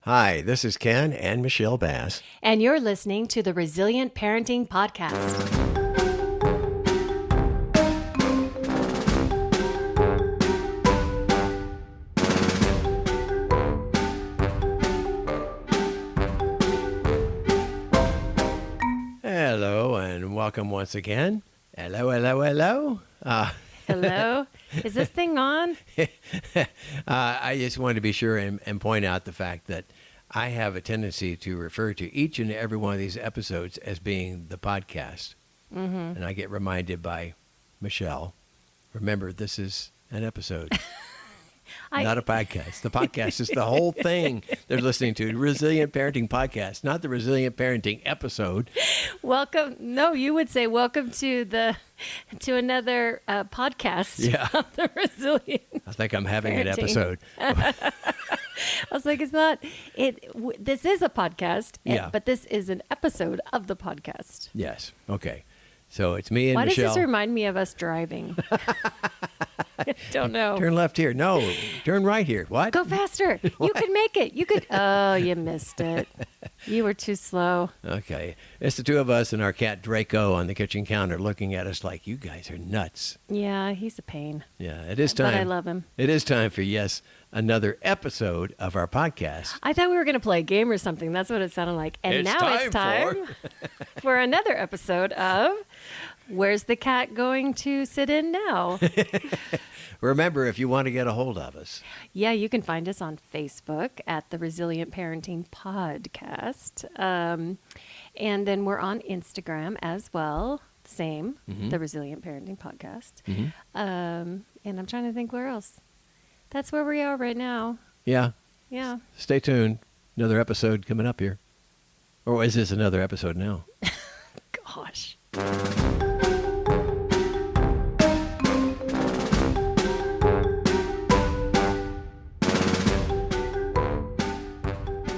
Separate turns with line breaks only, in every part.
Hi, this is Ken and Michelle Bass.
And you're listening to the Resilient Parenting Podcast.
Hello and welcome once again. Hello.
Hello? Is this thing on?
I just wanted to be sure and point out the fact that I have a tendency to refer to each and every one of these episodes as being the podcast. Mm-hmm. And I get reminded by Michelle, remember, this is an episode, not a podcast. The podcast is the whole thing they're listening to, Resilient Parenting Podcast, not the Resilient Parenting episode.
Welcome. No, you would say welcome to another podcast of the Resilient
I think I'm having
Parenting.
an episode.
I was like, this is a podcast, but this is an episode of the podcast.
Yes. Okay. So it's me and
Why
Michelle.
Why does this remind me of us driving? I don't know.
Turn left here. No, turn right here. What?
Go faster. You can make it. You could. Oh, you missed it. You were too slow.
Okay. It's the two of us and our cat Draco on the kitchen counter looking at us like, you guys are nuts.
Yeah, he's a pain.
Yeah, it is time.
But I love him.
It is time for, another episode of our podcast.
I thought we were going to play a game or something. That's what it sounded like. And now it's time for another episode of Where's the Cat Going to Sit In Now?
Remember, if you want to get a hold of us.
Yeah, you can find us on Facebook at the Resilient Parenting Podcast. And then we're on Instagram as well. Same, the Resilient Parenting Podcast. Mm-hmm. And I'm trying to think where else. That's where we are right now.
Yeah.
Yeah.
Stay tuned. Another episode coming up here. Or is this another episode now?
Gosh.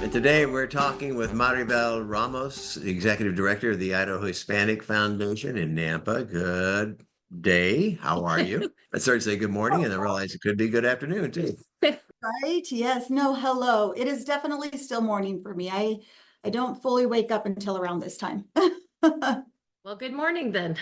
And today we're talking with Maribel Ramos, the Executive Director of the Idaho Hispanic Foundation in Nampa. Good day. How are you? I started to say good morning and I realized it could be good afternoon too.
Right? Yes. No, hello. It is definitely still morning for me. I don't fully wake up until around this time.
Well, good morning then.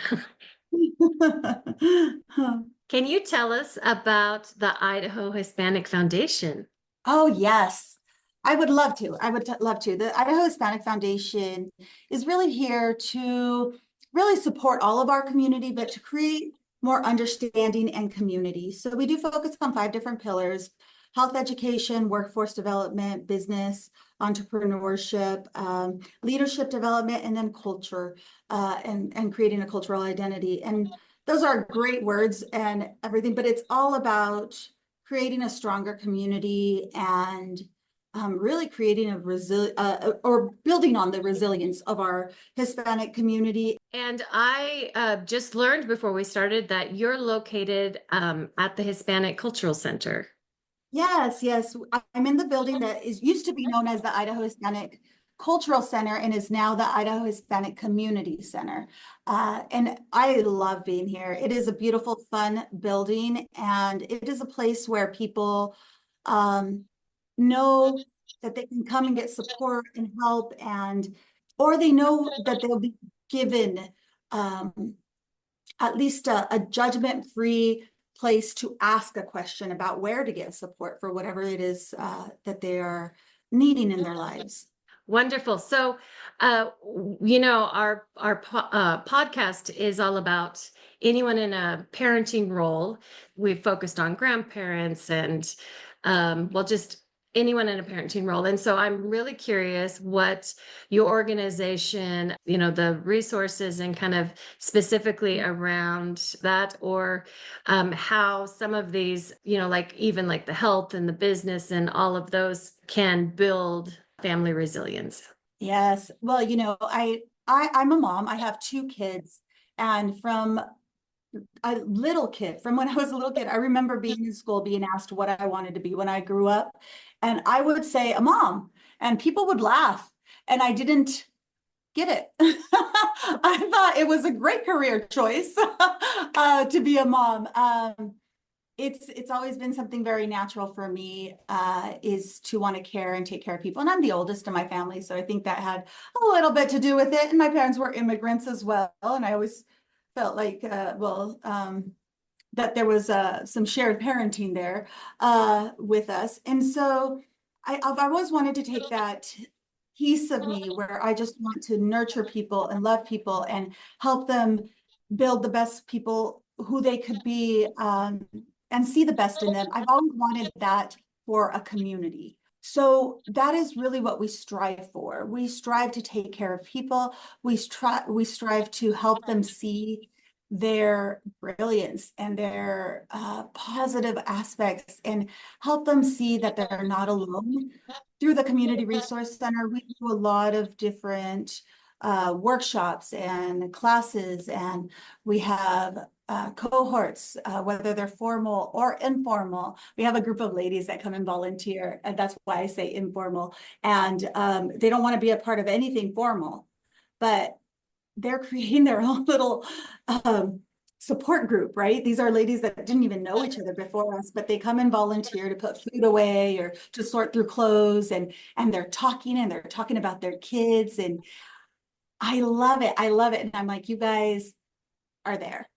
Can you tell us about the Idaho Hispanic Foundation?
Oh, yes. I would love to. Love to. The Idaho Hispanic Foundation is really here to really support all of our community, but to create more understanding and community. So we do focus on 5 different pillars: health education, workforce development, business, entrepreneurship, leadership development, and then culture, and creating a cultural identity. And those are great words and everything, but it's all about creating a stronger community and really creating or building on the resilience of our Hispanic community.
And I just learned before we started that you're located at the Hispanic Cultural Center.
Yes. I'm in the building that used to be known as the Idaho Hispanic Cultural Center and is now the Idaho Hispanic Community Center. And I love being here. It is a beautiful, fun building, and it is a place where people know that they can come and get support and help, or they know that they'll be given at least a judgment-free place to ask a question about where to get support for whatever it is that they are needing in their lives.
Wonderful. So, our podcast is all about anyone in a parenting role. We've focused on grandparents and, just anyone in a parenting role. And so I'm really curious what your organization, the resources and kind of specifically around that, or how some of these, even like the health and the business and all of those can build family resilience.
Yes. Well, I'm a mom. I have 2 kids, and from when I was a little kid, I remember being in school, being asked what I wanted to be when I grew up. And I would say a mom, and people would laugh, and I didn't get it. I thought it was a great career choice to be a mom. it's always been something very natural for me, is to want to care and take care of people. And I'm the oldest in my family, so I think that had a little bit to do with it. And my parents were immigrants as well, and I always felt like, that there was some shared parenting there with us. And so I've always wanted to take that piece of me where I just want to nurture people and love people and help them build the best people who they could be, and see the best in them. I've always wanted that for a community. So that is really what we strive for. We strive to take care of people. We strive to help them see their brilliance and their positive aspects, and help them see that they're not alone. Through the Community Resource Center, we do a lot of different workshops and classes, and we have cohorts, whether they're formal or informal. We have a group of ladies that come and volunteer, and that's why I say informal. And they don't want to be a part of anything formal, but they're creating their own little support group, right? These are ladies that didn't even know each other before us, but they come and volunteer to put food away or to sort through clothes, and they're talking about their kids, and I love it. I love it. And I'm like, you guys are there.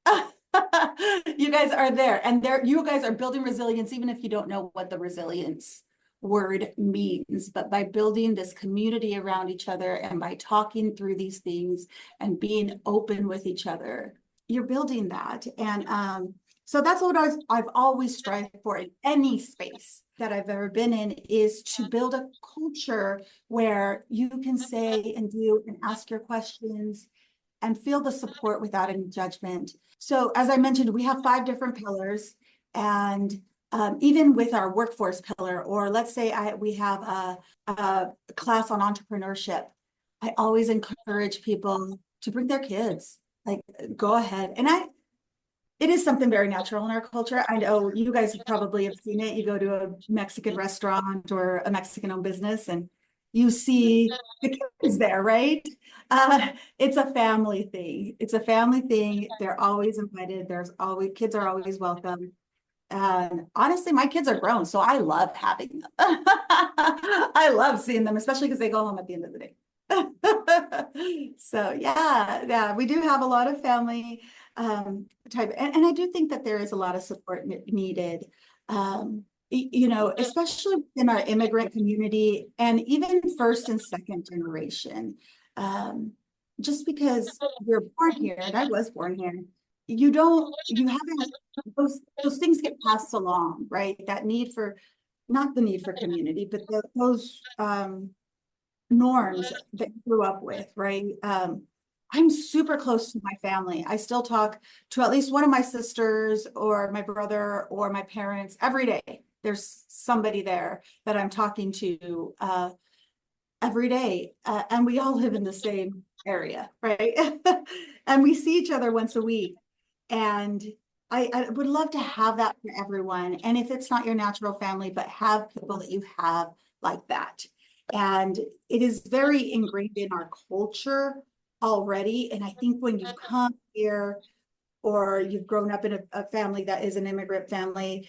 You guys are there, and you guys are building resilience, even if you don't know what the resilience word means. But by building this community around each other, and by talking through these things and being open with each other, you're building that. And so that's what I've always strived for in any space that I've ever been in, is to build a culture where you can say and do and ask your questions and feel the support without any judgment. So as I mentioned, we have 5 different pillars, and even with our workforce pillar, or let's say we have a class on entrepreneurship, I always encourage people to bring their kids, like, go ahead. And it is something very natural in our culture. I know you guys probably have seen it. You go to a Mexican restaurant or a Mexican-owned business, and you see the kids there, right? It's a family thing. It's a family thing. They're always invited. Kids are always welcome. And honestly, my kids are grown, so I love having them. I love seeing them, especially because they go home at the end of the day. So yeah, we do have a lot of family type, and I do think that there is a lot of support needed. Especially in our immigrant community, and even first and second generation. Just because we're born here, and I was born here, you haven't, those things get passed along, right? That need for, not the need for community, but those norms that you grew up with, right? I'm super close to my family. I still talk to at least one of my sisters or my brother or my parents every day. There's somebody there that I'm talking to every day. And we all live in the same area, right? And we see each other once a week. And I would love to have that for everyone. And if it's not your natural family, but have people that you have like that. And it is very ingrained in our culture already. And I think when you come here, or you've grown up in a family that is an immigrant family,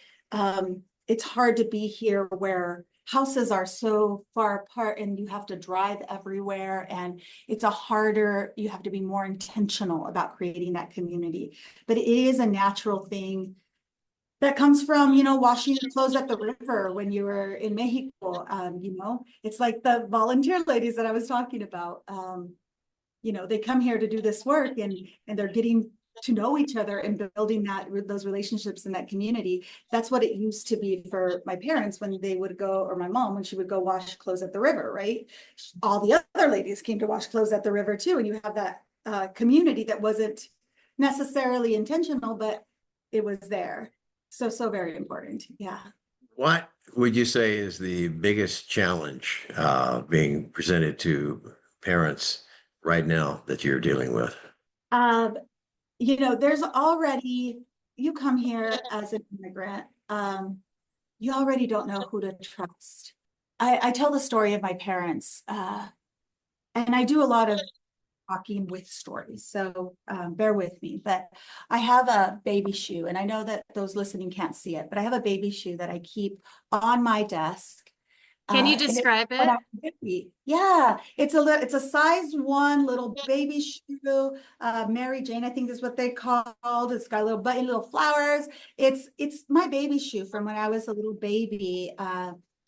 it's hard to be here where houses are so far apart and you have to drive everywhere, and you have to be more intentional about creating that community. But it is a natural thing that comes from, washing your clothes at the river when you were in Mexico. It's like the volunteer ladies that I was talking about. They come here to do this work, and they're getting to know each other and building those relationships in that community. That's what it used to be for my parents when they would go, or my mom when she would go wash clothes at the river, right? All the other ladies came to wash clothes at the river too, and you have that community that wasn't necessarily intentional, but it was there. So very important. Yeah.
What would you say is the biggest challenge being presented to parents right now that you're dealing with?
There's already, you come here as an immigrant, you already don't know who to trust. I tell the story of my parents, and I do a lot of talking with stories. So bear with me, but I have a baby shoe, and I know that those listening can't see it, but I have a baby shoe that I keep on my desk.
Can you
And it's
describe
when
it?
I was 50. Yeah, it's a size 1 little baby shoe. Mary Jane, I think is what they called. It's got little button, little flowers. It's my baby shoe from when I was a little baby.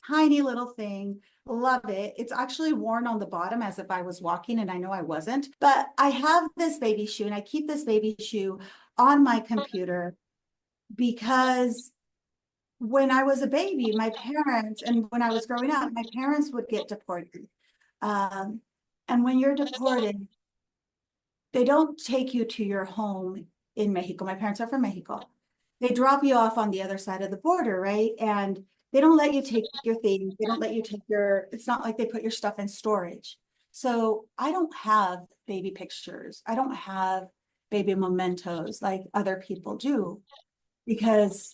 Tiny little thing. Love it. It's actually worn on the bottom as if I was walking, and I know I wasn't. But I have this baby shoe, and I keep this baby shoe on my computer because when I was a baby, my parents, and when I was growing up, my parents would get deported. Um, and when you're deported, they don't take you to your home in Mexico. My parents are from Mexico. They drop you off on the other side of the border, right? And they don't let you take your things. They don't let you take it's not like they put your stuff in storage. So I don't have baby pictures. I don't have baby mementos like other people do, because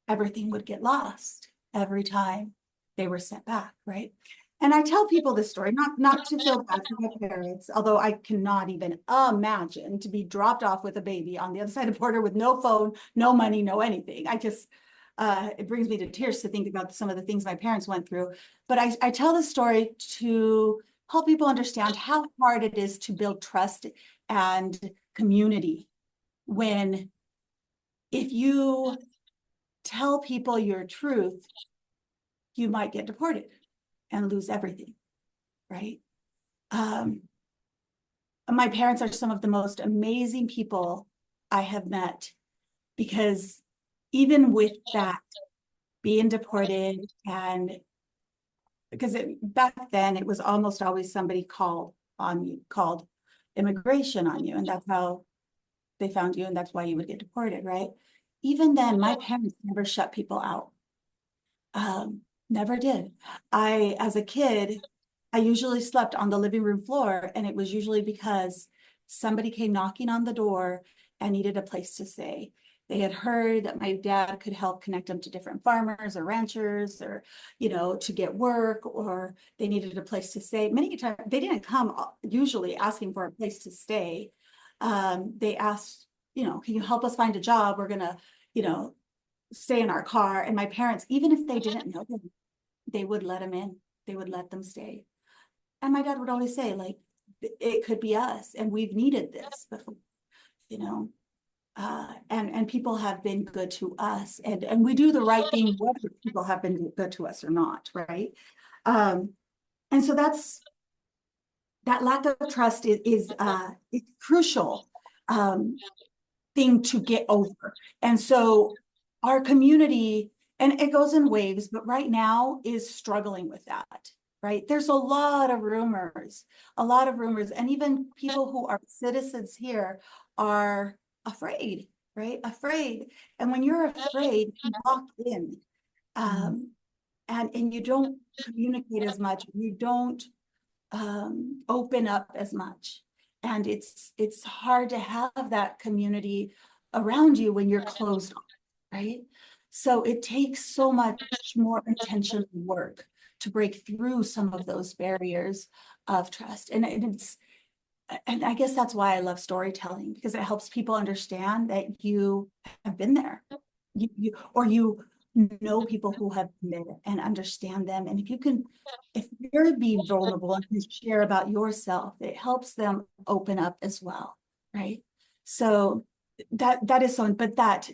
everything would get lost every time they were sent back, right? And I tell people this story, not to feel bad for my parents, although I cannot even imagine to be dropped off with a baby on the other side of the border with no phone, no money, no anything. I just, it brings me to tears to think about some of the things my parents went through. But I tell this story to help people understand how hard it is to build trust and community when, if you tell people your truth, you might get deported and lose everything, right? My parents are some of the most amazing people I have met, because even with that, being deported, and because back then it was almost always somebody called immigration on you, and that's how they found you, and that's why you would get deported, right? Even then, my parents never shut people out. Never did. As a kid, I usually slept on the living room floor, and it was usually because somebody came knocking on the door and needed a place to stay. They had heard that my dad could help connect them to different farmers or ranchers, or, to get work, or they needed a place to stay. Many times they didn't come usually asking for a place to stay. They asked, can you help us find a job? We're gonna, stay in our car. And my parents, even if they didn't know them, they would let them in. They would let them stay. And my dad would always say, like, it could be us, and we've needed this before, and people have been good to us, and we do the right thing whether people have been good to us or not, right? And so that lack of trust is crucial thing to get over. And so our community, and it goes in waves, but right now is struggling with that, right? There's a lot of rumors, and even people who are citizens here are afraid, right? Afraid. And when you're afraid, you walk in, and you don't communicate as much, you don't open up as much. And it's hard to have that community around you when you're closed off, right? So it takes so much more intentional work to break through some of those barriers of trust. And I guess that's why I love storytelling, because it helps people understand that you have been there. You know people who have been there and understand them. And if you're being vulnerable and can share about yourself, it helps them open up as well, right? So that is so, but that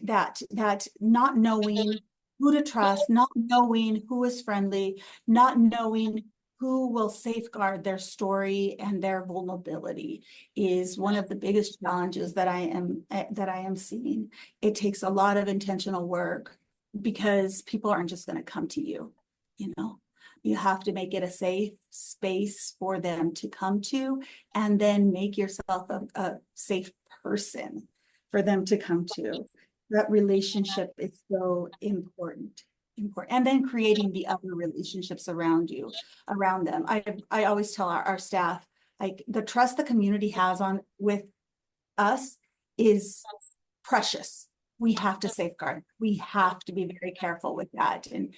not knowing who to trust, not knowing who is friendly, not knowing who will safeguard their story and their vulnerability is one of the biggest challenges that I am seeing. It takes a lot of intentional work, because people aren't just going to come to you. You have to make it a safe space for them to come to, and then make yourself a safe person for them to come to. That relationship is so important. And then creating the other relationships around them. I always tell our staff, like, the trust the community has with us is precious. We have to safeguard. We have to be very careful with that. And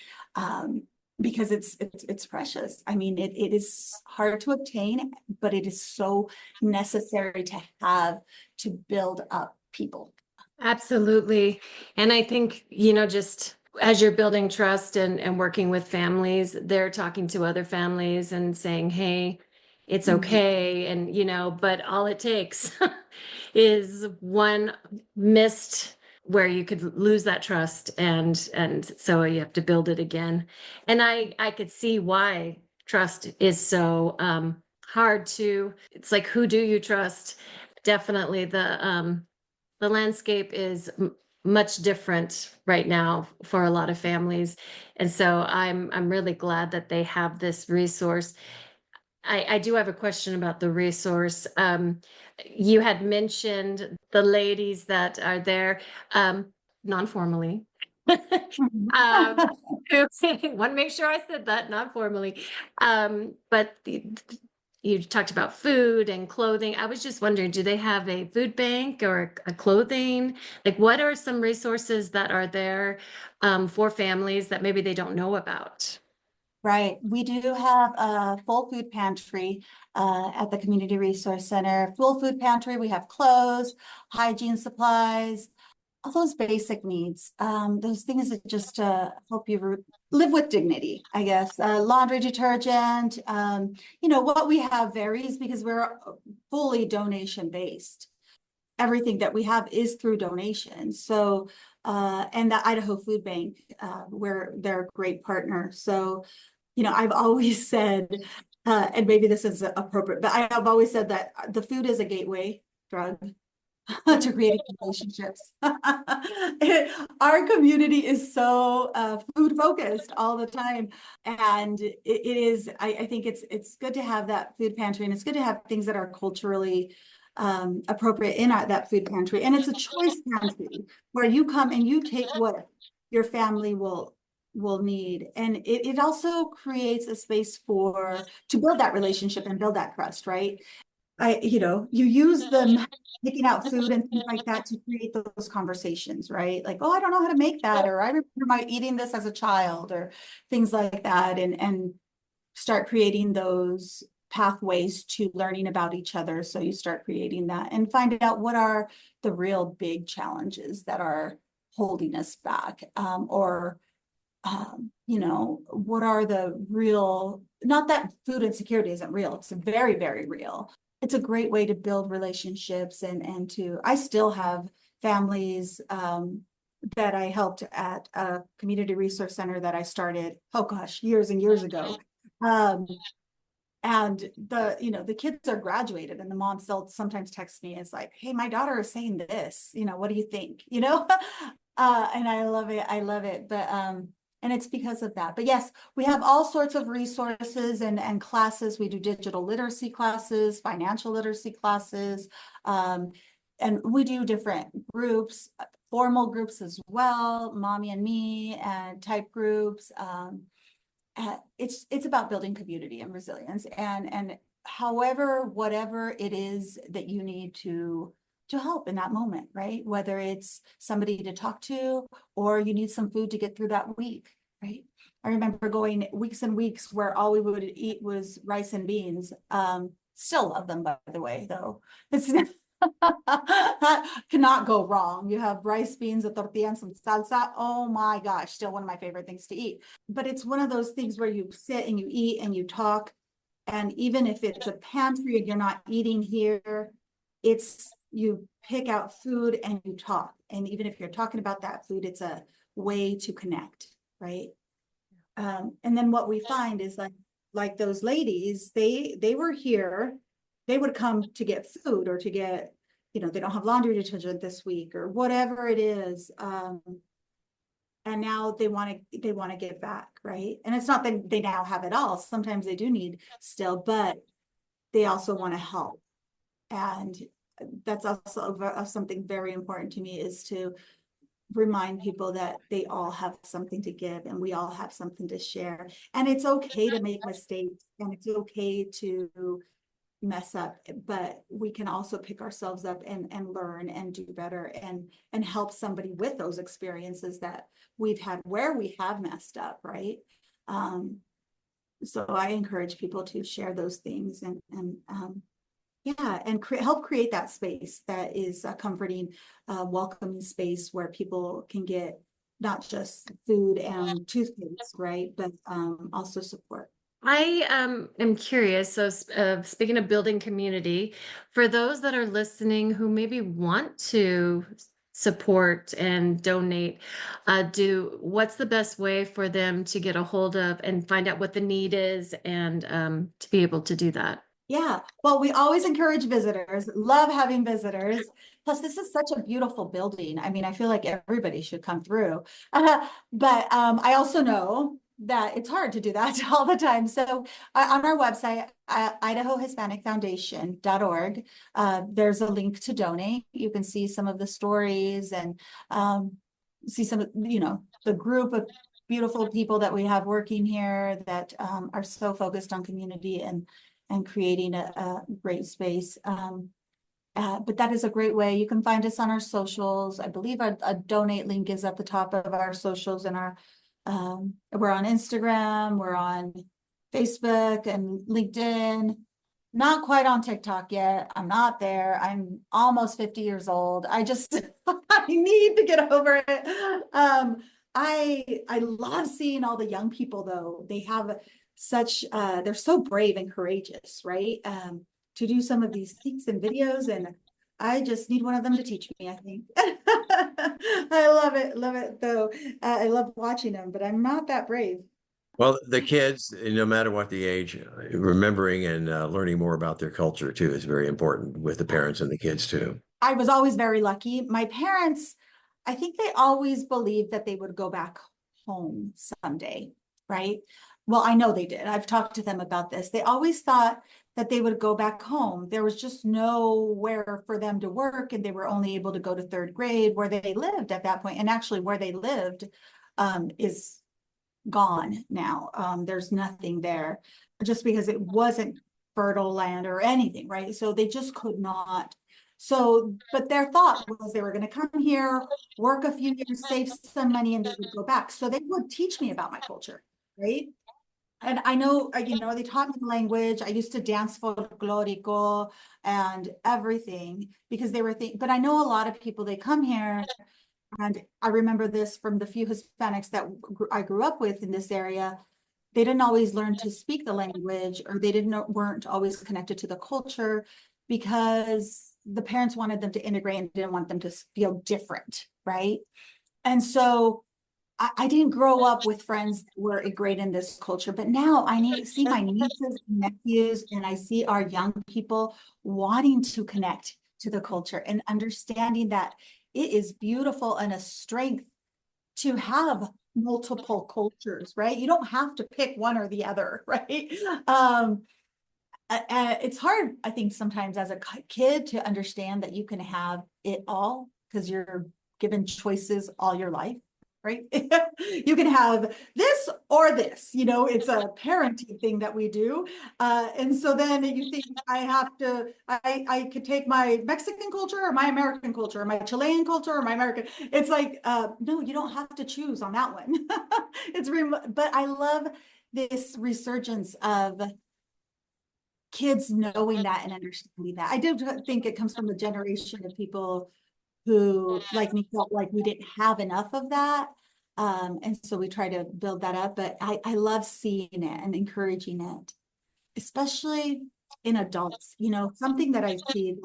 because it's precious. I mean, it is hard to obtain, but it is so necessary to have to build up people.
Absolutely. And I think, just as you're building trust and working with families, they're talking to other families and saying, hey, it's
Mhm.
okay. And, but all it takes is one missed where you could lose that trust. And so you have to build it again. And I could see why trust is so hard to, it's like, who do you trust? Definitely the landscape is much different right now for a lot of families. And so I'm really glad that they have this resource. I do have a question about the resource. You had mentioned the ladies that are there, non-formally. um, want to make sure I said that, not formally. But you talked about food and clothing. I was just wondering, do they have a food bank or a clothing? Like, what are some resources that are there for families that maybe they don't know about?
Right. We do have a full food pantry at the Community Resource Center. Full food pantry. We have clothes, hygiene supplies, all those basic needs. Those things that just help you live with dignity, I guess. Laundry detergent. What we have varies because we're fully donation based. Everything that we have is through donations. So, and the Idaho Food Bank, where they're a great partner. So, I've always said, and maybe this is appropriate, but I've always said that the food is a gateway drug to creating relationships. Our community is so food focused all the time. And it is, I think it's good to have that food pantry, and it's good to have things that are culturally appropriate in that food pantry. And it's a choice pantry where you come and you take what your family will need. And it also creates a space to build that relationship and build that trust, right? You use them picking out food and things like that to create those conversations, right? Like, oh, I don't know how to make that, or I remember my eating this as a child, or things like that, and start creating those pathways to learning about each other. So you start creating that and find out what are the real big challenges that are holding us back, or what are the real, not that food insecurity isn't real, it's very, very real. It's a great way to build relationships and I still have families that I helped at a community resource center that I started, oh gosh, years and years ago. Um, and the kids are graduated, and the moms, they'll sometimes text me, it's like, hey, my daughter is saying this, what do you think? And I love it. But and it's because of that. But yes, we have all sorts of resources and classes. We do digital literacy classes, financial literacy classes, and we do different groups, formal groups as well, mommy and me and type groups. It's about building community and resilience, and whatever it is that you need to help in that moment, right? Whether it's somebody to talk to, or you need some food to get through that week, right? I remember going weeks and weeks where all we would eat was rice and beans. Still love them, by the way, though. It's cannot go wrong. You have rice, beans, a tortilla, and some salsa. Oh my gosh, still one of my favorite things to eat. But it's one of those things where you sit and you eat and you talk. And even if it's a pantry and you're not eating here, you pick out food and you talk. And even if you're talking about that food, it's a way to connect, right? And then what we find is like those ladies, they were here, they would come to get food or to get, they don't have laundry detergent this week or whatever it is. And now they want to give back, right? And it's not that they now have it all. Sometimes they do need still, but they also want to help. And that's also something very important to me, is to remind people that they all have something to give and we all have something to share. And it's okay to make mistakes, and it's okay to mess up, but we can also pick ourselves up and learn and do better and help somebody with those experiences that we've had where we have messed up, right? So I encourage people to share those things yeah, and help create that space that is a comforting, welcoming space where people can get not just food and toothpaste, right, but also support.
I am curious. So, speaking of building community, for those that are listening who maybe want to support and donate, what's the best way for them to get a hold of and find out what the need is and to be able to do that?
Yeah, well, we always encourage visitors, love having visitors. Plus, this is such a beautiful building. I mean, I feel like everybody should come through. But I also know that it's hard to do that all the time. So on our website, idahohispanicfoundation.org, there's a link to donate. You can see some of the stories and see some of, the group of beautiful people that we have working here that are so focused on community and creating a great space. But that is a great way. You can find us on our socials. I believe a donate link is at the top of our socials, and we're on Instagram, we're on Facebook and LinkedIn. Not quite on TikTok yet. I'm not there. I'm almost 50 years old. I just I need to get over it. I love seeing all the young people though. They have they're so brave and courageous, right? To do some of these things and videos, and I just need one of them to teach me, I think. I love it though. I love watching them, but I'm not that brave.
Well, the kids, no matter what the age, remembering and learning more about their culture too is very important with the parents and the kids too.
I was always very lucky. My parents, I think they always believed that they would go back home someday, right? Well, I know they did. I've talked to them about this. They always thought that they would go back home. There was just nowhere for them to work, and they were only able to go to third grade where they lived at that point. And actually, where they lived is gone now. There's nothing there just because it wasn't fertile land or anything, right? So they just could not. So, but their thought was they were going to come here, work a few years, save some money, and they would go back. So they would teach me about my culture, right? And I know, they taught me the language. I used to dance folklorico and everything because they were but I know a lot of people, they come here, and I remember this from the few Hispanics that I grew up with in this area. They didn't always learn to speak the language, or they weren't always connected to the culture because the parents wanted them to integrate and didn't want them to feel different, right? And so I didn't grow up with friends that were great in this culture, but now I see my nieces and nephews, and I see our young people wanting to connect to the culture and understanding that it is beautiful and a strength to have multiple cultures, right? You don't have to pick one or the other, right? It's hard, I think, sometimes as a kid to understand that you can have it all because you're given choices all your life, right? You can have this or this, it's a parenting thing that we do. And so then you think I could take my Mexican culture or my American culture or my Chilean culture or my American. It's like, no, you don't have to choose on that one. But I love this resurgence of kids knowing that and understanding that. I do think it comes from a generation of people who, like me, felt like we didn't have enough of that. And so we try to build that up. But I love seeing it and encouraging it, especially in adults. Something that I see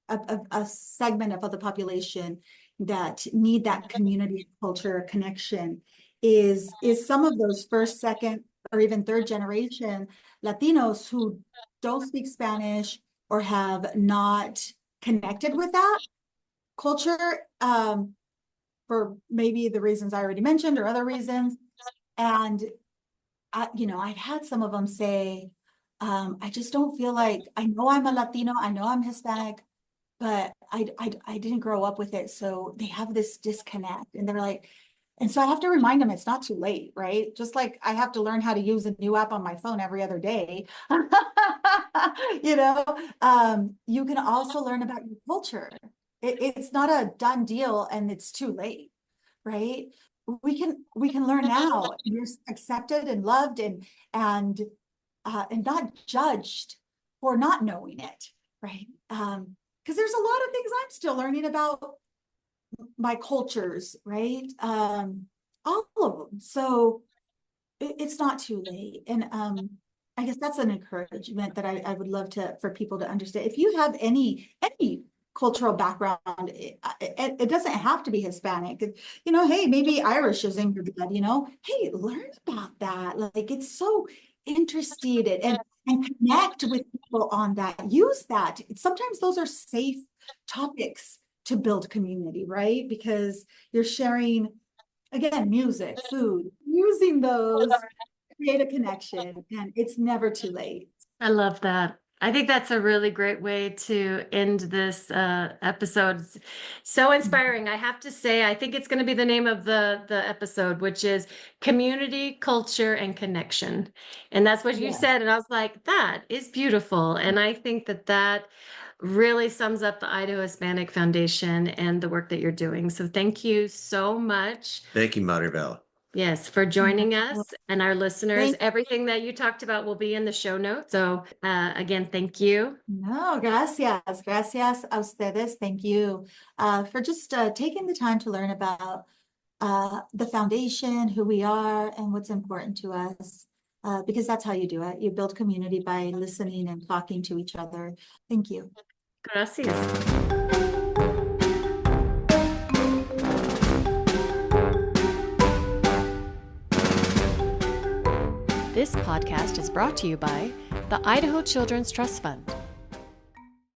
that a segment of the population that need that community culture connection is some of those first, second, or even third generation Latinos who don't speak Spanish or have not connected with that culture for maybe the reasons I already mentioned or other reasons. And I've had some of them say, I just don't feel like, I know I'm a Latino, I know I'm Hispanic, but I didn't grow up with it. So they have this disconnect, and they're like, and so I have to remind them it's not too late, right? Just like I have to learn how to use a new app on my phone every other day. You can also learn about your culture. It's not a done deal and it's too late, right? we can learn now. You're accepted and loved and not judged for not knowing it, right? Because there's a lot of things I'm still learning about my cultures, right? All of them. So it's not too late. And I guess that's an encouragement that I would love for people to understand. If you have any cultural background, it doesn't have to be Hispanic. Hey, maybe Irish is in your blood, hey, learn about that. Like, it's so interesting, and connect with people on that. Use that. Sometimes those are safe topics to build community, right? Because you're sharing, again, music, food, using those to create a connection, and it's never too late.
I love that. I think that's a really great way to end this episode. It's so inspiring. I have to say, I think it's going to be the name of the episode, which is Community, Culture, and Connection. And that's what you
Yes.
said. And I was like, that is beautiful. And I think that really sums up the Idaho Hispanic Foundation and the work that you're doing. So thank you so much.
Thank you, Maribel.
Yes, for joining us and our listeners.
Thank-
Everything that you talked about will be in the show notes. So again, thank you.
No, gracias. Gracias a ustedes. Thank you for just taking the time to learn about the foundation, who we are, and what's important to us. Because that's how you do it. You build community by listening and talking to each other. Thank you.
Gracias.
This podcast is brought to you by the Idaho Children's Trust Fund,